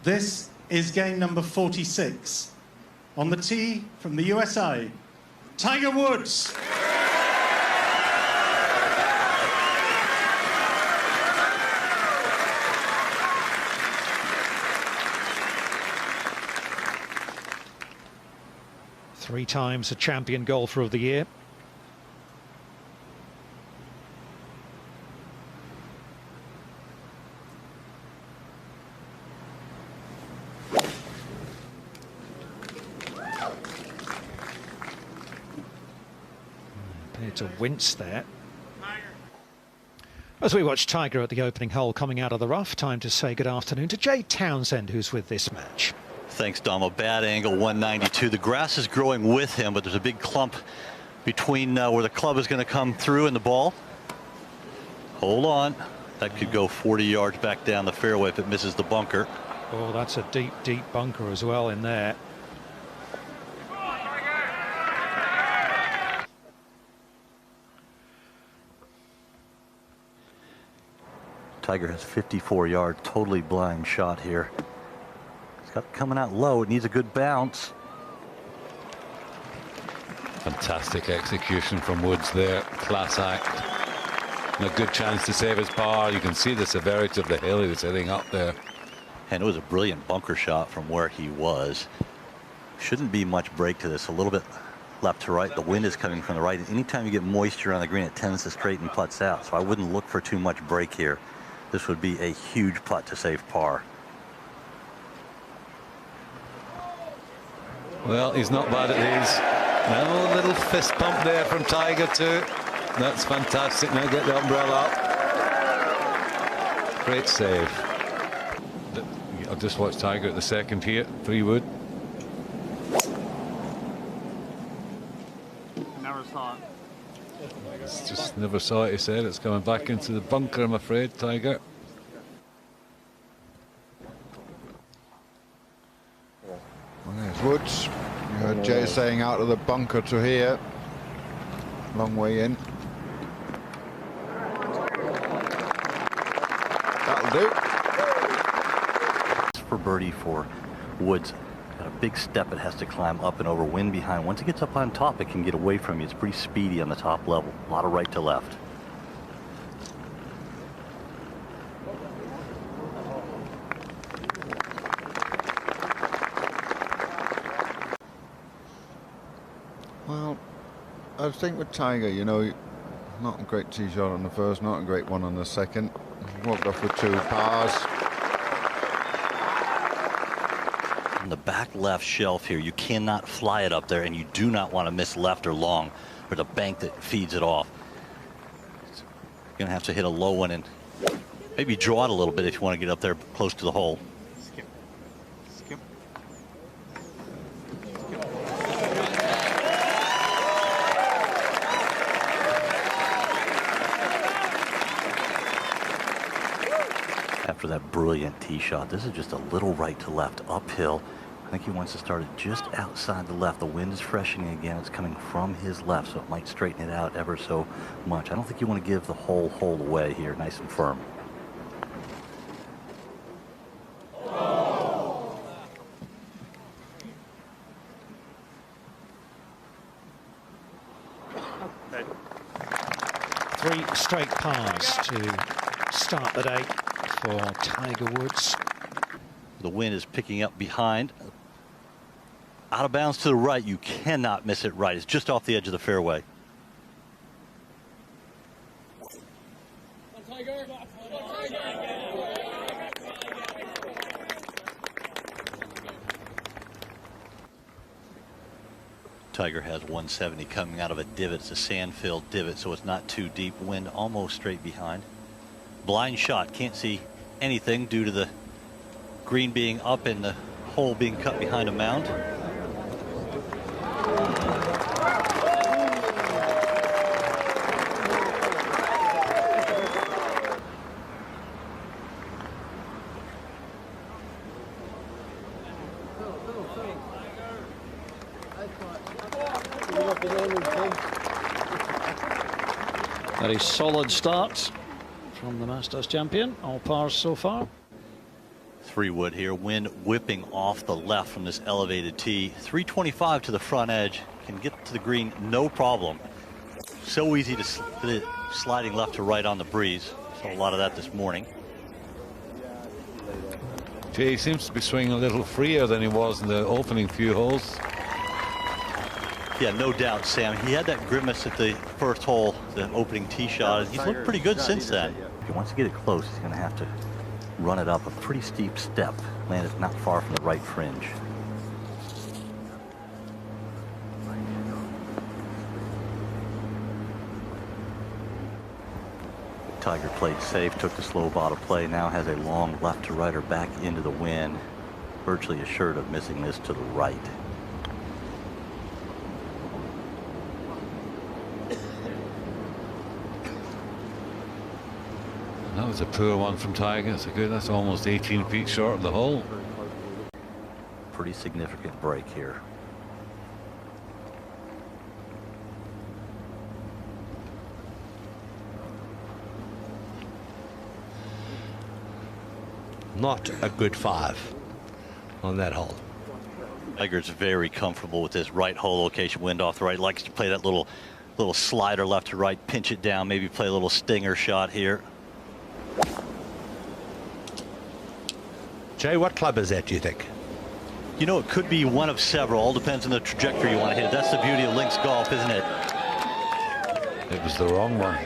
This is game number 46. On the tee from the USA, Tiger Woods. Three times a champion golfer of the year. Appeared to wince there. As we watch Tiger at the opening hole coming out of the rough, time to say good afternoon to Jay Townsend, who's with this match. Thanks, Dom. A bad angle, 192. The grass is growing with him, but there's a big clump between where the club is going to come through and the ball. Hold on. That could go 40 yards back down the fairway if it misses the bunker. Oh, that's a deep, deep bunker as well in there. Tiger has 54 yard, totally blind shot here. Got coming out low. It needs a good bounce. Fantastic execution from Woods there. Class act. And a good chance to save his par. You can see the severity of the hill he was hitting up there. And it was a brilliant bunker shot from where he was. Shouldn't be much break to this. A little bit left to right. The wind is coming from the right. Anytime you get moisture on the green, it tends to straighten putts out. So I wouldn't look for too much break here. This would be a huge putt to save par. Well, he's not bad at these. No, little fist pump there from Tiger too. That's fantastic. Now get the umbrella up. Great save. I'll just watch Tiger at the second here. 3 wood. Never saw it. Just never saw it, he said. It's coming back into the bunker, I'm afraid, Tiger. Well, there's Woods. You heard Jay saying out of the bunker to here. Long way in. That'll do. For birdie for Woods. Got a big step it has to climb up and over, wind behind. Once it gets up on top, it can get away from you. It's pretty speedy on the top level. A lot of right to left. Well, I think with Tiger, you know, not a great tee shot on the first, not a great one on the second. Walked off with 2 pars. On the back left shelf here, you cannot fly it up there, and you do not want to miss left or long. There's a bank that feeds it off. You're going to have to hit a low one and maybe draw it a little bit if you want to get up there close to the hole. Skip. Skip. After that brilliant tee shot, this is just a little right to left uphill. I think he wants to start it just outside the left. The wind is freshening again. It's coming from his left, so it might straighten it out ever so much. I don't think you want to give the whole hole away here, nice and firm. Okay. 3 straight pars to start the day for Tiger Woods. The wind is picking up behind. Out of bounds to the right. You cannot miss it right. It's just off the edge of the fairway. Tiger has 170 coming out of a divot. It's a sand-filled divot, so it's not too deep. Wind almost straight behind. Blind shot. Can't see anything due to the green being up and the hole being cut behind a mound. Very solid start from the Masters champion. All pars so far. 3-wood here. Wind whipping off the left from this elevated tee. 325 to the front edge. Can get to the green no problem. So easy to sliding left to right on the breeze. Saw a lot of that this morning. Jay seems to be swinging a little freer than he was in the opening few holes. Yeah, no doubt, Sam. He had that grimace at the first hole, the opening tee shot, and he's looked pretty good since then. If he wants to get it close, he's going to have to run it up a pretty steep step. Land it not far from the right fringe. Tiger played safe, took the slow ball to play, now has a long left to right or back into the wind. Virtually assured of missing this to the right. That was a poor one from Tiger. It's a good, that's almost 18 feet short of the hole. Pretty significant break here. Not a good 5 on that hole. Tiger's very comfortable with this right hole location, wind off the right. Likes to play that little slider left to right, pinch it down, maybe play a little stinger shot here. Jay, what club is that, do you think? You know, it could be one of several. All depends on the trajectory you want to hit. That's the beauty of links golf, isn't it? It was the wrong one.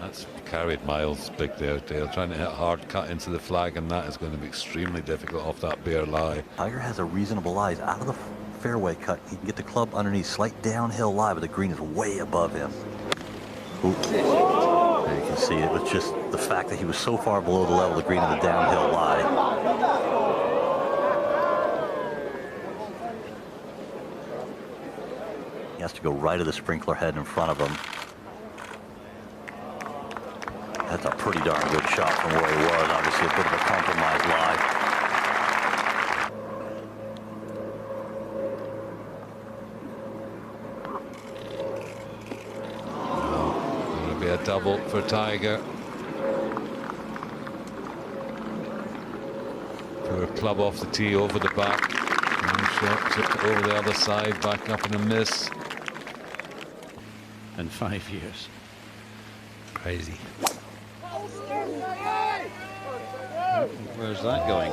That's carried miles big there, Dale. Trying to hit a hard cut into the flag, and that is going to be extremely difficult off that bare lie. Tiger has a reasonable lie. He's out of the fairway cut. He can get the club underneath. Slight downhill lie, but the green is way above him. Ooh. There you can see it was just the fact that he was so far below the level of the green on the downhill lie. He has to go right of the sprinkler head in front of him. That's a pretty darn good shot from where he was. Obviously a bit of a compromised lie. Going to be a double for Tiger. Poor club off the tee over the back. Shot tipped over the other side, back up in a miss. In 5 years. Crazy. Where's that going?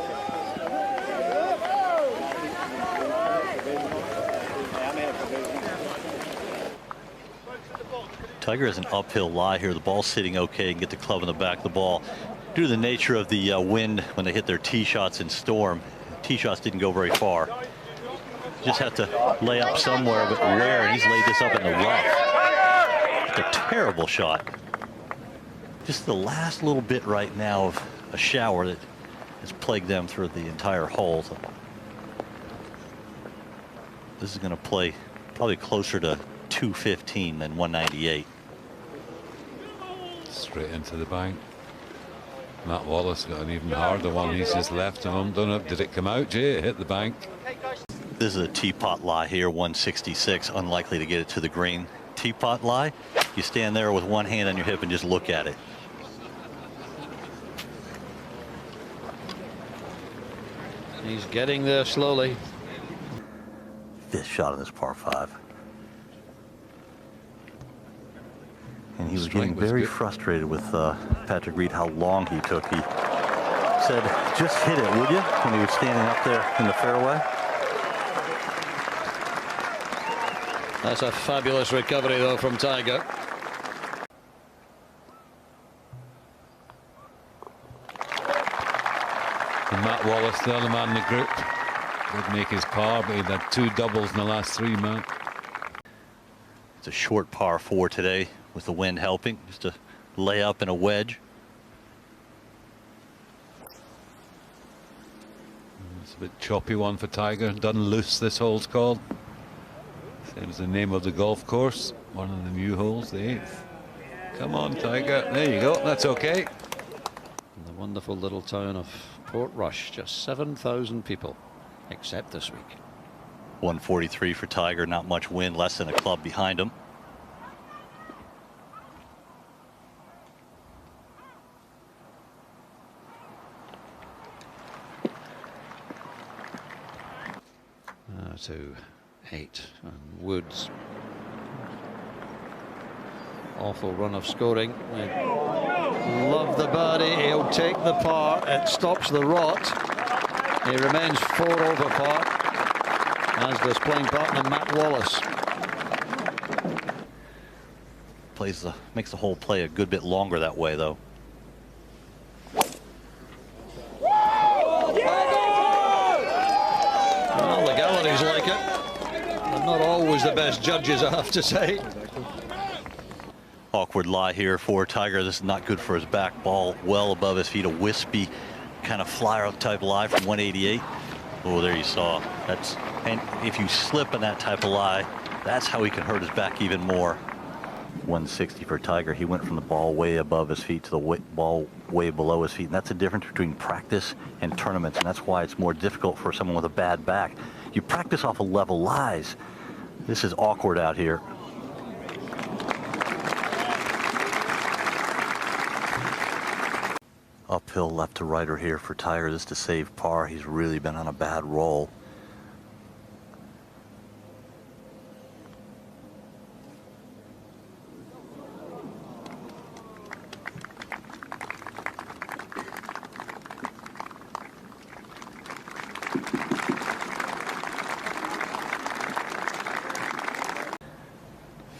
Tiger has an uphill lie here. The ball's sitting okay and get the club in the back of the ball. Due to the nature of the wind when they hit their tee shots in storm, tee shots didn't go very far. Just have to lay up somewhere, but where? And he's laid this up in the rough. It's a terrible shot. Just the last little bit right now of a shower that has plagued them through the entire hole. So this is going to play probably closer to 215 than 198. Straight into the bank. Matt Wallace got an even harder one. He's just left him. Don't know. Did it come out, Jay? It hit the bank. This is a teapot lie here, 166. Unlikely to get it to the green. Teapot lie. You stand there with one hand on your hip and just look at it. He's getting there slowly. Fifth shot on this par 5. And he was getting very frustrated with Patrick Reed how long he took. He said, just hit it, would you? When he was standing up there in the fairway. That's a fabulous recovery, though, from Tiger. And Matt Wallace, the other man in the group, did make his par, but he'd had 2 doubles in the last 3, man. It's a short par 4 today with the wind helping. Just a layup and a wedge. It's a bit choppy one for Tiger. Done loose, this hole's called. Same as the name of the golf course. One of the new holes, the 8th. Come on, Tiger. There you go. That's okay. In the wonderful little town of Portrush, just 7,000 people, except this week. 143 for Tiger. Not much wind, less than a club behind him. to 8. And Woods, awful run of scoring. Love the birdie. He'll take the par. It stops the rot. He remains 4 over par, as does playing partner Matt Wallace. Makes the whole play a good bit longer that way, though. Well, the galleries like it. They're not always the best judges, I have to say. Awkward lie here for Tiger. This is not good for his back. Ball well above his feet. A wispy kind of flyer type lie from 188. Oh, there you saw. And if you slip in that type of lie, that's how he can hurt his back even more. 160 for Tiger. He went from the ball way above his feet to the ball way below his feet. And that's the difference between practice and tournaments. And that's why it's more difficult for someone with a bad back. You practice off of level lies. This is awkward out here. Uphill left to righter here for Tiger. This to save par. He's really been on a bad roll.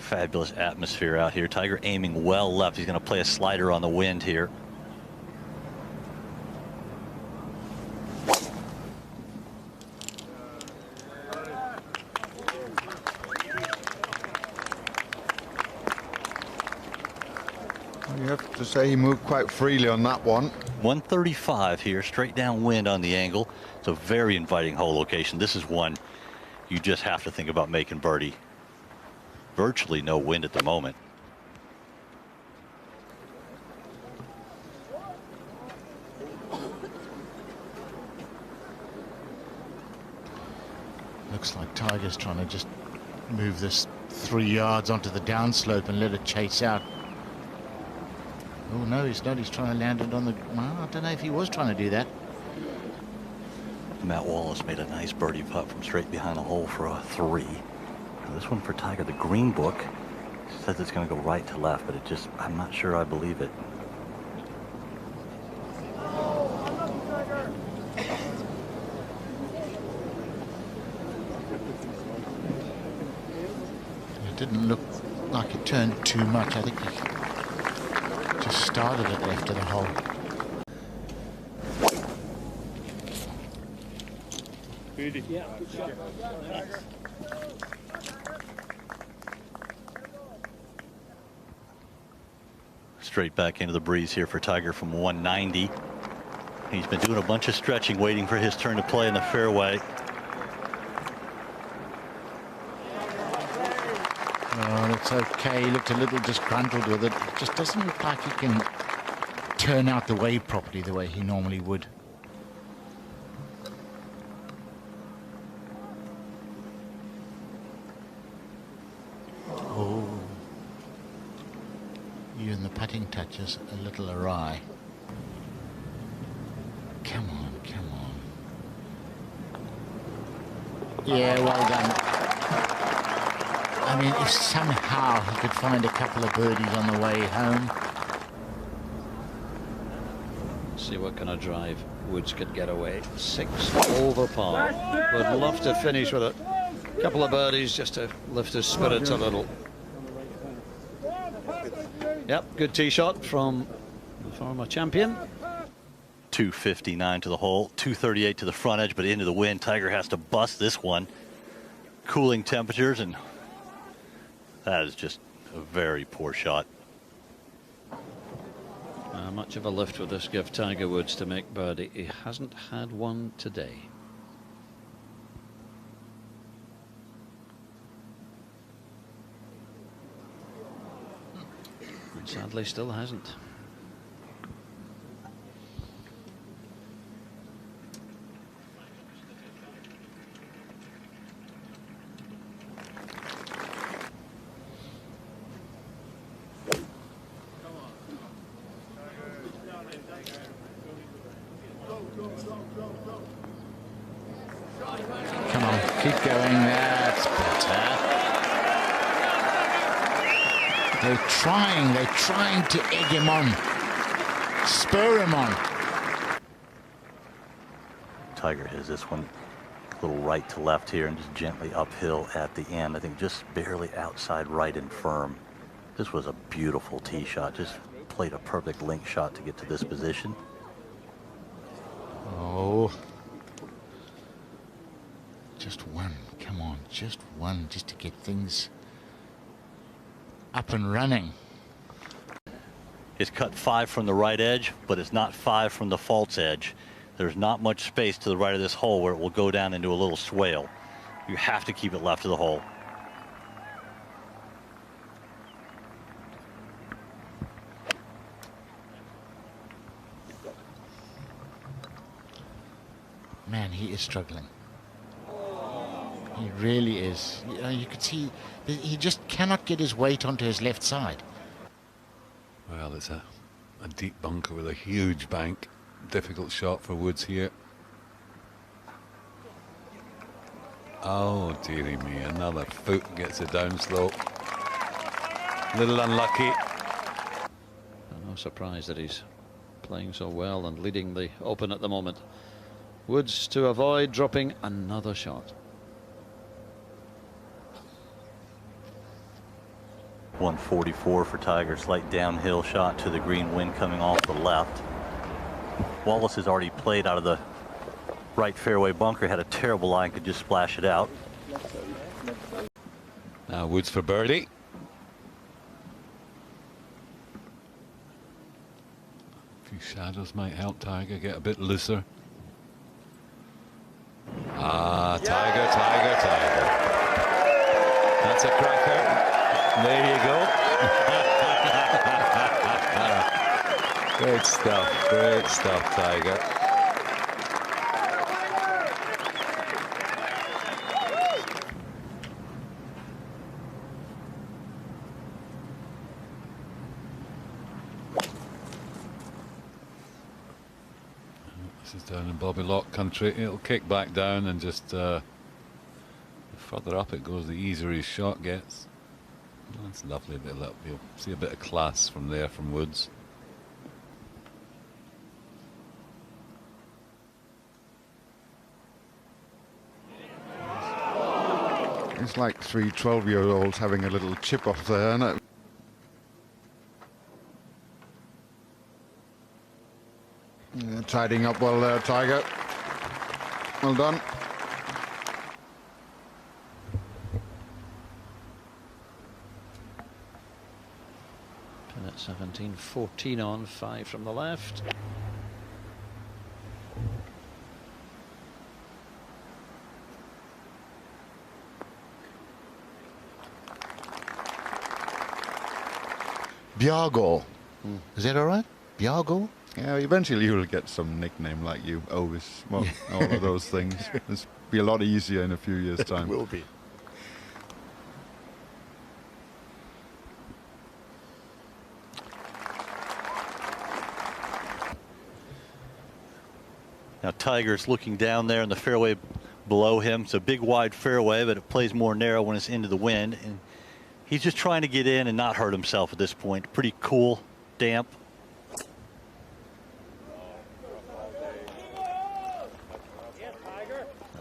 Fabulous atmosphere out here. Tiger aiming well left. He's going to play a slider on the wind here. You have to say he moved quite freely on that one. 135 here, straight downwind on the angle. It's a very inviting hole location. This is one you just have to think about making birdie. Virtually no wind at the moment. Looks like Tiger's trying to just move this 3 yards onto the downslope and let it chase out. Oh no, he's not. He's trying to land it on the... Well, I don't know if he was trying to do that. Matt Wallace made a nice birdie putt from straight behind the hole for a 3. Now this one for Tiger, the green book says it's going to go right to left, but I'm not sure I believe it. It didn't look like it turned too much. I think he just started it left of the hole. Straight back into the breeze here for Tiger from 190. He's been doing a bunch of stretching, waiting for his turn to play in the fairway. Oh, it's okay. He looked a little disgruntled with it. It just doesn't look like he can turn out the wave properly the way he normally would. Oh. Even the putting touch is a little awry. Come on, come on. Yeah, well done. I mean, if somehow he could find a couple of birdies on the way home. See what kind of drive Woods could get away. 6 over par. Would love to finish with a couple of birdies just to lift his spirits a little. Yep, good tee shot from the former champion. 259 to the hole, 238 to the front edge, but into the wind. Tiger has to bust this one. Cooling temperatures, and that is just a very poor shot. Much of a lift with this give Tiger Woods to make birdie. He hasn't had one today. And sadly still hasn't. Come on. Keep going. That's better. They're trying to egg him on. Spur him on. Tiger has this one a little right to left here and just gently uphill at the end. I think just barely outside right and firm. This was a beautiful tee shot. Just played a perfect link shot to get to this position. Oh. Just one. Come on. Just one. Just to get things up and running. It's cut 5 from the right edge, but it's not 5 from the false edge. There's not much space to the right of this hole where it will go down into a little swale. You have to keep it left of the hole. Man, he is struggling. He really is. You could see he just cannot get his weight onto his left side. Well, it's a deep bunker with a huge bank. Difficult shot for Woods here. Oh, dearie me. Another foot gets it down slope. Little unlucky. No surprise that he's playing so well and leading the Open at the moment. Woods to avoid dropping another shot. 144 for Tiger. Slight downhill shot to the green, wind coming off the left. Wallace has already played out of the right fairway bunker, had a terrible line, could just splash it out. Now Woods for birdie. A few shadows might help Tiger get a bit looser. Ah, Tiger, Tiger, Tiger. That's a cracker. There you go. Great stuff, Tiger. This is down in Bobby Lock country. It'll kick back down and just the further up it goes, the easier his shot gets. That's lovely. You'll see a bit of class from there from Woods. It's like 3 12-year-olds having a little chip off there, isn't it? Yeah, tidying up well there, Tiger. Well done. Pin at 17, 14 on, 5 from the left. Bjargo. Is that all right? Bjargo? Yeah, eventually you'll get some nickname like you, Ovis, well, all of those things. It'll be a lot easier in a few years' time. It will be. Now Tiger's looking down there in the fairway below him. It's a big wide fairway, but it plays more narrow when it's into the wind. And he's just trying to get in and not hurt himself at this point. Pretty cool, damp.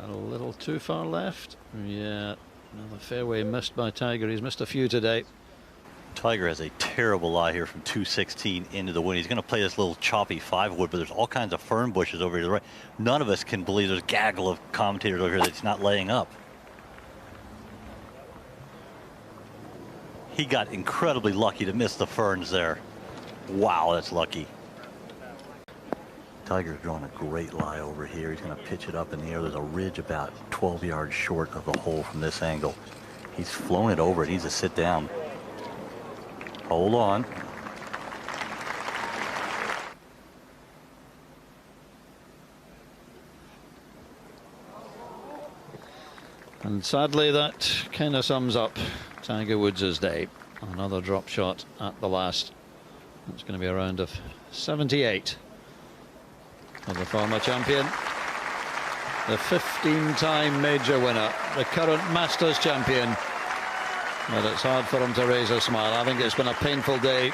A little too far left. Yeah, another fairway missed by Tiger. He's missed a few today. Tiger has a terrible lie here from 216 into the wind. He's going to play this little choppy 5-wood, but there's all kinds of fern bushes over here to the right. None of us can believe there's a gaggle of commentators over here that's not laying up. He got incredibly lucky to miss the ferns there. Wow, that's lucky. Tiger's drawing a great lie over here. He's going to pitch it up in the air. There's a ridge about 12 yards short of the hole from this angle. He's flown it over. It needs to sit down. Hold on. And sadly, that kind of sums up Tiger Woods' day. Another drop shot at the last. It's going to be a round of 78 for the former champion. the 15-time major winner, the current Masters champion. But it's hard for him to raise a smile. I think it's been a painful day,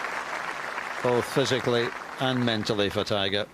both physically and mentally, for Tiger.